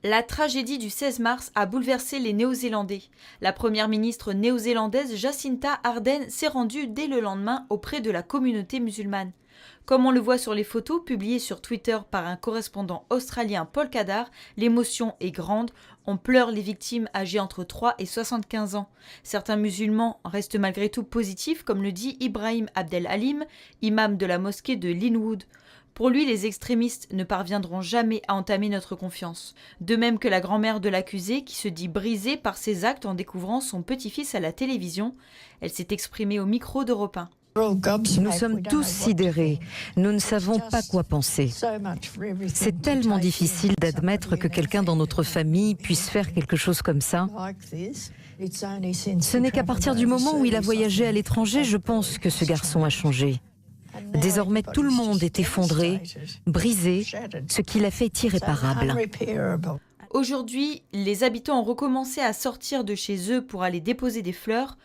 La tragédie du 16 mars a bouleversé les Néo-Zélandais. La première ministre néo-zélandaise Jacinda Ardern s'est rendue dès le lendemain auprès de la communauté musulmane. Comme on le voit sur les photos publiées sur Twitter par un correspondant australien Paul Kadar, l'émotion est grande. On pleure les victimes âgées entre 3 et 75 ans. Certains musulmans restent malgré tout positifs, comme le dit Ibrahim Abdel Halim, imam de la mosquée de Linwood. Pour lui, les extrémistes ne parviendront jamais à entamer notre confiance. De même que la grand-mère de l'accusé, qui se dit brisée par ses actes en découvrant son petit-fils à la télévision. Elle s'est exprimée au micro d'Europe 1. Nous sommes tous sidérés. Nous ne savons pas quoi penser. C'est tellement difficile d'admettre que quelqu'un dans notre famille puisse faire quelque chose comme ça. Ce n'est qu'à partir du moment où il a voyagé à l'étranger, je pense que ce garçon a changé. Désormais, tout le monde est effondré, brisé, ce qui l'a fait irréparable. Aujourd'hui, les habitants ont recommencé à sortir de chez eux pour aller déposer des fleurs.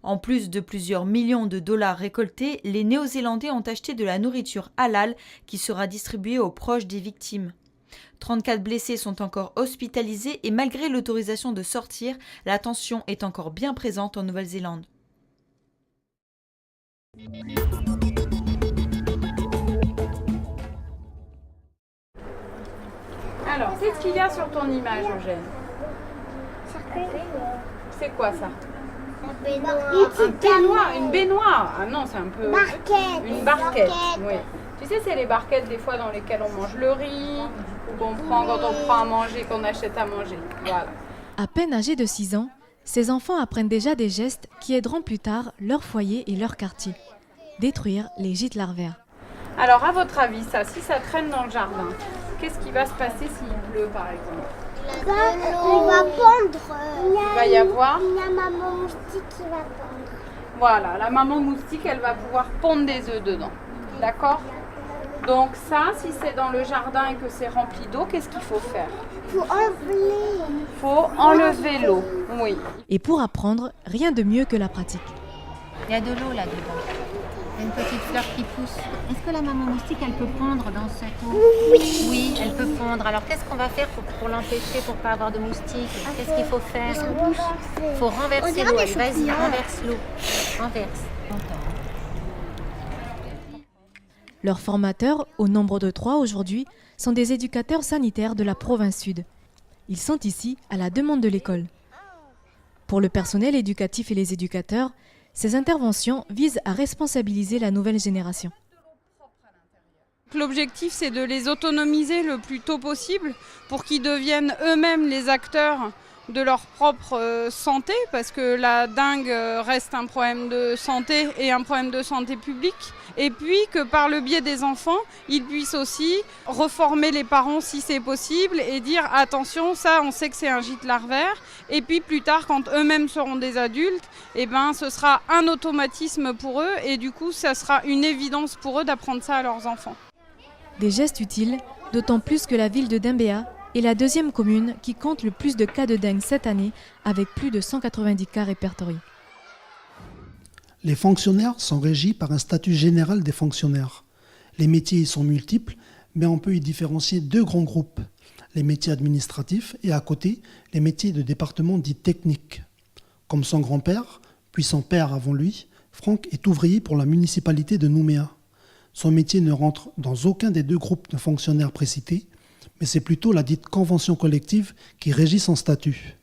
En plus de plusieurs millions de dollars récoltés, les Néo-Zélandais ont acheté de la nourriture halal qui sera distribuée aux proches des victimes. 34 blessés sont encore hospitalisés et malgré l'autorisation de sortir, la tension est encore bien présente en Nouvelle-Zélande. Alors, qu'est-ce qu'il y a sur ton image, Eugène? C'est quoi ça? Un baignoire. Un baignoire, une baignoire. Ah non, c'est un peu... Barquette. Une barquette, oui. Tu sais, c'est les barquettes des fois dans lesquelles on mange le riz, ou qu'on prend quand on prend à manger, qu'on achète à manger. Voilà. À peine âgés de 6 ans, ces enfants apprennent déjà des gestes qui aideront plus tard leur foyer et leur quartier. Détruire les gîtes larvaires. Alors, à votre avis, ça, si ça traîne dans le jardin, qu'est-ce qui va se passer s'il pleut, par exemple? Il va pondre. Il va y avoir... La maman moustique qui va pondre. Voilà, la maman moustique, elle va pouvoir pondre des œufs dedans. D'accord? Donc ça, si c'est dans le jardin et que c'est rempli d'eau, qu'est-ce qu'il faut faire? Il faut enlever l'eau, oui. Et pour apprendre, rien de mieux que la pratique. Il y a de l'eau là-dedans. Il y a une petite fleur qui pousse. Est-ce que la maman moustique, elle peut pondre dans cette eau? Oui, elle peut pondre. Alors qu'est-ce qu'on va faire pour l'empêcher, pour ne pas avoir de moustiques? Qu'est-ce qu'il faut faire? Il faut renverser l'eau. Vas-y, renverse l'eau. Renverse. Leurs formateurs, au nombre de 3 aujourd'hui, sont des éducateurs sanitaires de la province sud. Ils sont ici à la demande de l'école. Pour le personnel éducatif et les éducateurs, ces interventions visent à responsabiliser la nouvelle génération. L'objectif, c'est de les autonomiser le plus tôt possible pour qu'ils deviennent eux-mêmes les acteurs de leur propre santé, parce que la dengue reste un problème de santé et un problème de santé publique. Et puis que par le biais des enfants, ils puissent aussi reformer les parents si c'est possible et dire attention, ça on sait que c'est un gîte larvaire. Et puis plus tard, quand eux-mêmes seront des adultes, eh ben, ce sera un automatisme pour eux et du coup ça sera une évidence pour eux d'apprendre ça à leurs enfants. Des gestes utiles, d'autant plus que la ville de Dembéa est la deuxième commune qui compte le plus de cas de dengue cette année, avec plus de 190 cas répertoriés. Les fonctionnaires sont régis par un statut général des fonctionnaires. Les métiers y sont multiples, mais on peut y différencier 2 grands groupes. Les métiers administratifs et à côté, les métiers de département dits techniques. Comme son grand-père, puis son père avant lui, Franck est ouvrier pour la municipalité de Nouméa. Son métier ne rentre dans aucun des 2 groupes de fonctionnaires précités, mais c'est plutôt la dite convention collective qui régit son statut.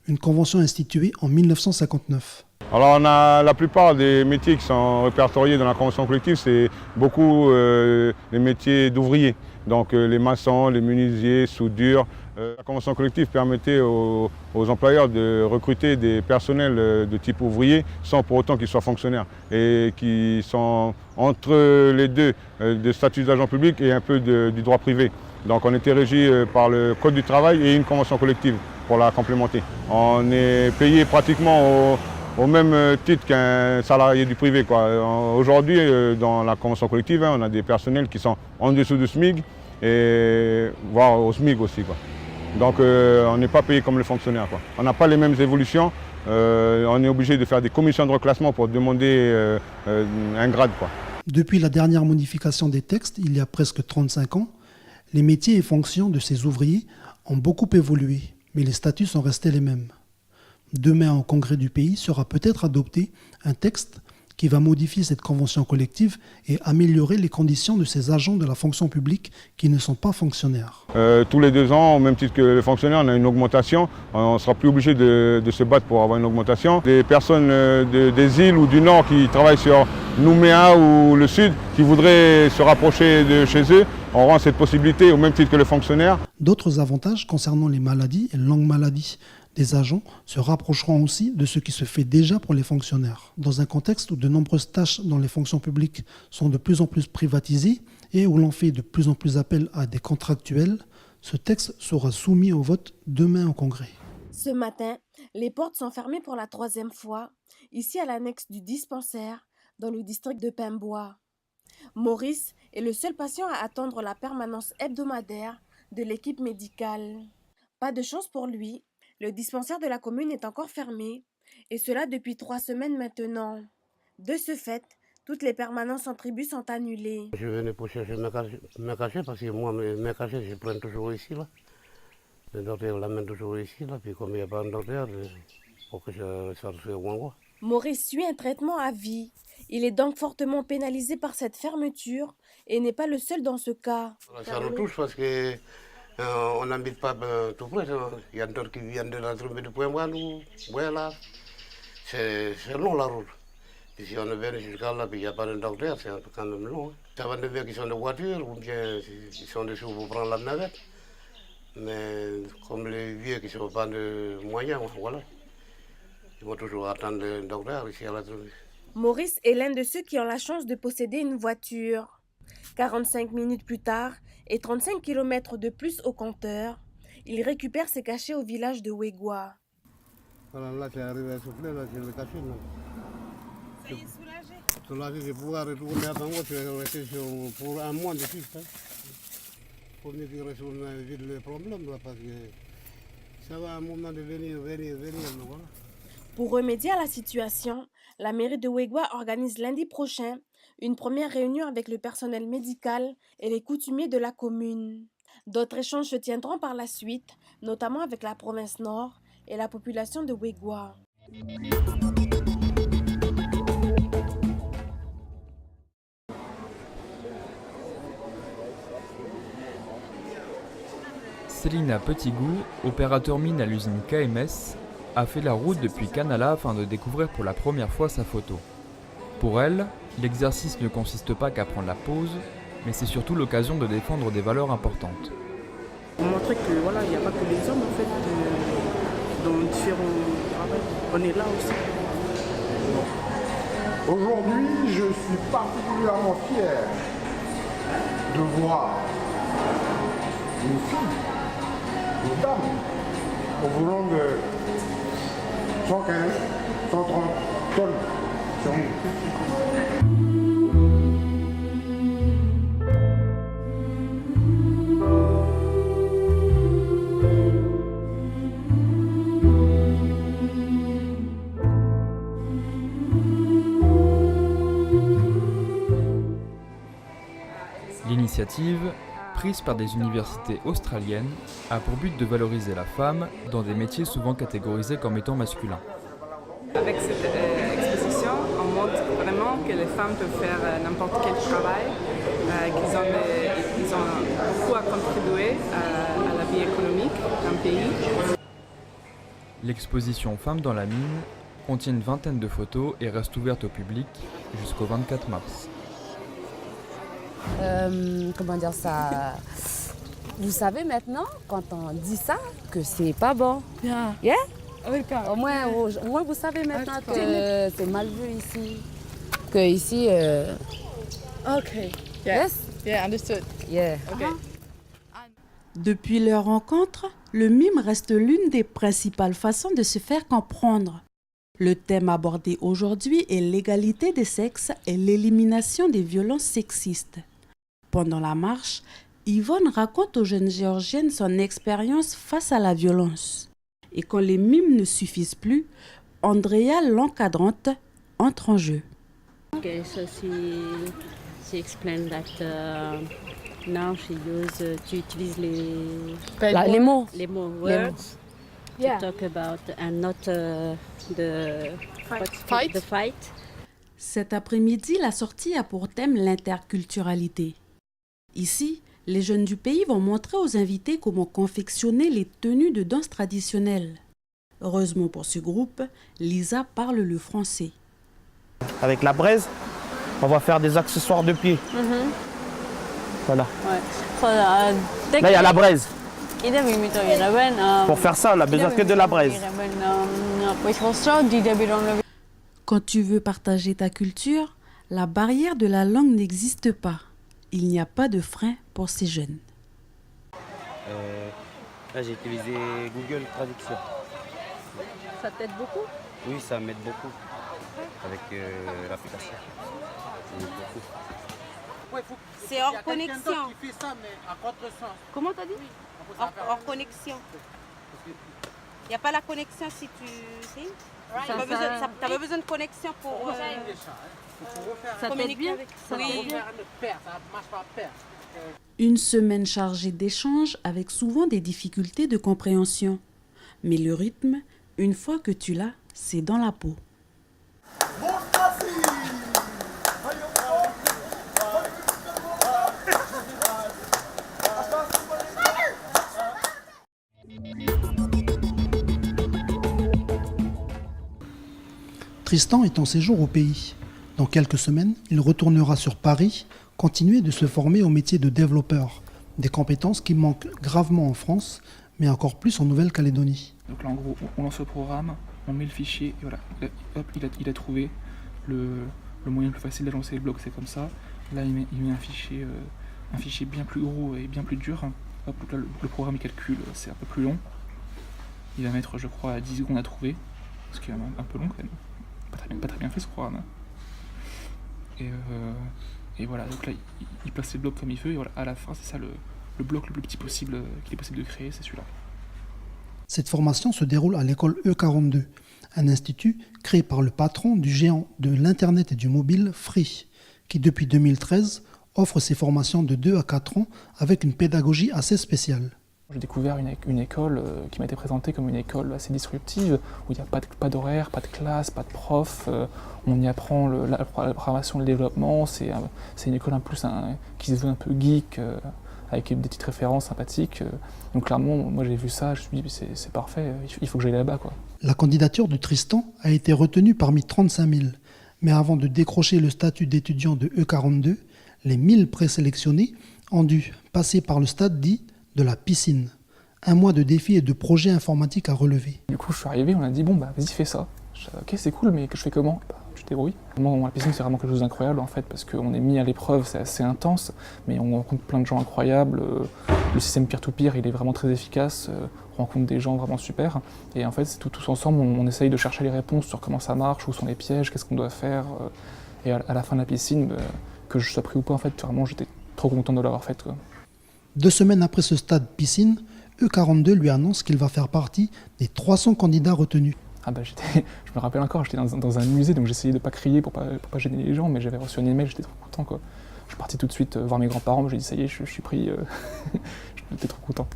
Une convention instituée en 1959. Alors on a la plupart des métiers qui sont répertoriés dans la convention collective, c'est beaucoup les métiers d'ouvriers. Donc les maçons, les menuisiers, soudures. La convention collective permettait aux employeurs de recruter des personnels de type ouvrier sans pour autant qu'ils soient fonctionnaires et qui sont entre les deux, de statut d'agent public et un peu du droit privé. Donc on était régi par le Code du travail et une convention collective pour la complémenter. On est payé pratiquement au même titre qu'un salarié du privé, quoi. Aujourd'hui, dans la convention collective, on a des personnels qui sont en dessous du SMIC, et voire au SMIC aussi, quoi. Donc on n'est pas payé comme les fonctionnaires, quoi. On n'a pas les mêmes évolutions. On est obligé de faire des commissions de reclassement pour demander un grade, quoi. Depuis la dernière modification des textes, il y a presque 35 ans, les métiers et fonctions de ces ouvriers ont beaucoup évolué, mais les statuts sont restés les mêmes. Demain, au congrès du pays, sera peut-être adopté un texte qui va modifier cette convention collective et améliorer les conditions de ces agents de la fonction publique qui ne sont pas fonctionnaires. Tous les 2 ans, au même titre que les fonctionnaires, on a une augmentation. On ne sera plus obligé de se battre pour avoir une augmentation. Les personnes des îles ou du Nord qui travaillent sur Nouméa ou le Sud, qui voudraient se rapprocher de chez eux, auront cette possibilité au même titre que les fonctionnaires. D'autres avantages concernant les maladies et longues maladies des agents se rapprocheront aussi de ce qui se fait déjà pour les fonctionnaires. Dans un contexte où de nombreuses tâches dans les fonctions publiques sont de plus en plus privatisées et où l'on fait de plus en plus appel à des contractuels, ce texte sera soumis au vote demain au Congrès. Ce matin, les portes sont fermées pour la 3e fois, ici à l'annexe du dispensaire, dans le district de Pembois. Maurice est le seul patient à attendre la permanence hebdomadaire de l'équipe médicale. Pas de chance pour lui. Le dispensaire de la commune est encore fermé, et cela depuis 3 semaines maintenant. De ce fait, toutes les permanences en tribu sont annulées. Je venais pour chercher mes cachets parce que moi, mes cachets, je prends toujours ici. Là. Le docteur l'amène toujours ici, là. Puis comme il n'y a pas de docteur, il faut que je sorte au Wango. Maurice suit un traitement à vie. Il est donc fortement pénalisé par cette fermeture et n'est pas le seul dans ce cas. Ça nous touche parce que on n'habite pas tout près. Il y a d'autres qui viennent de la tribu de Pointe-Walou, voilà. C'est long la route. Et si on vient jusqu'à là, il n'y a pas de docteur, c'est quand même long. Ça va devenir qu'ils sont de voiture ou bien ils sont dessous pour prendre la navette. Mais comme les vieux qui ne sont pas de moyens, voilà. Ils vont toujours attendre le docteur ici à la tribu. Maurice est l'un de ceux qui ont la chance de posséder une voiture. 45 minutes plus tard et 35 km de plus au compteur, il récupère ses cachets au village de Wegwa. Voilà, là, c'est arrivé à souffler, là, c'est le cachet. Là. Ça y est, soulagé. Soulagé, je vais pouvoir retourner à Tango, je vais rester pour un mois de plus. Hein. Pour mieux que résoudre le problème, là, parce que ça va un moment de venir, voilà. Pour remédier à la situation, la mairie de Wegwa organise lundi prochain une première réunion avec le personnel médical et les coutumiers de la commune. D'autres échanges se tiendront par la suite, notamment avec la province Nord et la population de Wegwa. Célina Petitgout, opérateur mine à l'usine KMS, a fait la route depuis Canala afin de découvrir pour la première fois sa photo. Pour elle, l'exercice ne consiste pas qu'à prendre la pause, mais c'est surtout l'occasion de défendre des valeurs importantes. Montrer que voilà, il n'y a pas que les hommes en fait dans différents travaux. On est là aussi. Aujourd'hui, je suis particulièrement fier de voir une fille, une dame, au volume de 115, 130 tonnes sur nous. L'initiative, prise par des universités australiennes, a pour but de valoriser la femme dans des métiers souvent catégorisés comme étant masculins. Avec cette exposition, on montre vraiment que les femmes peuvent faire n'importe quel travail, qu'ils ont beaucoup à contribuer à la vie économique d'un pays. L'exposition Femmes dans la mine contient une vingtaine de photos et reste ouverte au public jusqu'au 24 mars. Comment dire ça? Vous savez maintenant, quand on dit ça, que c'est pas bon. Yeah. Yeah? Okay. Au moins, vous savez maintenant que c'est mal vu ici. Que ici. Ok. Yeah. Yes? Yeah, understood. Yeah. Okay. Depuis leur rencontre, le mime reste l'une des principales façons de se faire comprendre. Le thème abordé aujourd'hui est l'égalité des sexes et l'élimination des violences sexistes. Pendant la marche, Yvonne raconte aux jeunes Géorgiennes son expérience face à la violence. Et quand les mimes ne suffisent plus, Andrea, l'encadrante, entre en jeu. Okay, so she explained that Now tu utilises Les mots. les mots Les words mots. to talk about and not the fight. Cet après-midi, la sortie a pour thème l'interculturalité. Ici, les jeunes du pays vont montrer aux invités comment confectionner les tenues de danse traditionnelles. Heureusement pour ce groupe, Lisa parle le français. Avec la braise, on va faire des accessoires de pied. Voilà. Là, il y a la braise. Pour faire ça, on a besoin que de la braise. Quand tu veux partager ta culture, la barrière de la langue n'existe pas. Il n'y a pas de frein pour ces jeunes. Là, j'ai utilisé Google Traduction. Ça t'aide beaucoup? Oui, ça m'aide beaucoup avec l'application. Ça m'aide beaucoup. C'est hors connexion. Qui fait ça, mais à contresens. Comment t'as dit? Hors connexion. Il n'y a pas la connexion si tu... Si? T'as pas besoin de connexion pour... Ça t'aide bien? Oui. Une semaine chargée d'échanges avec souvent des difficultés de compréhension. Mais le rythme, une fois que tu l'as, c'est dans la peau. Tristan est en séjour au pays. Dans quelques semaines, il retournera sur Paris, continuer de se former au métier de développeur, des compétences qui manquent gravement en France, mais encore plus en Nouvelle-Calédonie. Donc là, en gros, on lance le programme, on met le fichier, et voilà, hop, il a trouvé le moyen le plus facile de lancer le bloc, c'est comme ça. Là, il met un fichier bien plus gros et bien plus dur. Hop, donc là, le programme il calcule, c'est un peu plus long. Il va mettre, je crois, 10 secondes à trouver, ce qui est un peu long quand même. Pas très bien fait ce programme. Et voilà, donc là, il place les blocs comme il veut, et voilà, à la fin, c'est ça le bloc le plus petit possible qu'il est possible de créer, c'est celui-là. Cette formation se déroule à l'école E42, un institut créé par le patron du géant de l'Internet et du mobile Free, qui depuis 2013 offre ses formations de 2 à 4 ans avec une pédagogie assez spéciale. J'ai découvert une école qui m'a été présentée comme une école assez disruptive, où il n'y a pas d'horaire, pas de classe, pas de prof, on y apprend la programmation, le développement, c'est une école en plus qui se veut un peu geek, avec des petites références sympathiques. Donc clairement, moi j'ai vu ça, je me suis dit c'est parfait, il faut que j'aille là-bas, quoi. La candidature de Tristan a été retenue parmi 35 000, mais avant de décrocher le statut d'étudiant de E42, les 1000 présélectionnés ont dû passer par le stade dit de la piscine. Un mois de défis et de projets informatiques à relever. Du coup, je suis arrivé, on a dit, bon, bah, vas-y, fais ça. Ok, c'est cool, mais que je fais comment? Tu te débrouilles. La piscine, c'est vraiment quelque chose d'incroyable, en fait, parce qu'on est mis à l'épreuve, c'est assez intense, mais on rencontre plein de gens incroyables. Le système peer-to-peer, il est vraiment très efficace. On rencontre des gens vraiment super. Et en fait, c'est tous ensemble, on essaye de chercher les réponses sur comment ça marche, où sont les pièges, qu'est-ce qu'on doit faire. Et à la fin de la piscine, que je sois pris ou pas, en fait, vraiment, j'étais trop content de l'avoir faite, quoi. 2 semaines après ce stade piscine, E42 lui annonce qu'il va faire partie des 300 candidats retenus. Ah bah je me rappelle encore, j'étais dans un musée, donc j'essayais de pas crier pour pas gêner les gens, mais j'avais reçu un email, j'étais trop content, quoi. Je suis parti tout de suite voir mes grands-parents, j'ai dit ça y est, je suis pris, j'étais trop content.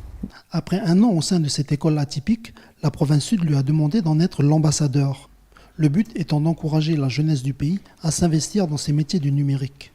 Après 1 an au sein de cette école atypique, la province sud lui a demandé d'en être l'ambassadeur. Le but étant d'encourager la jeunesse du pays à s'investir dans ces métiers du numérique.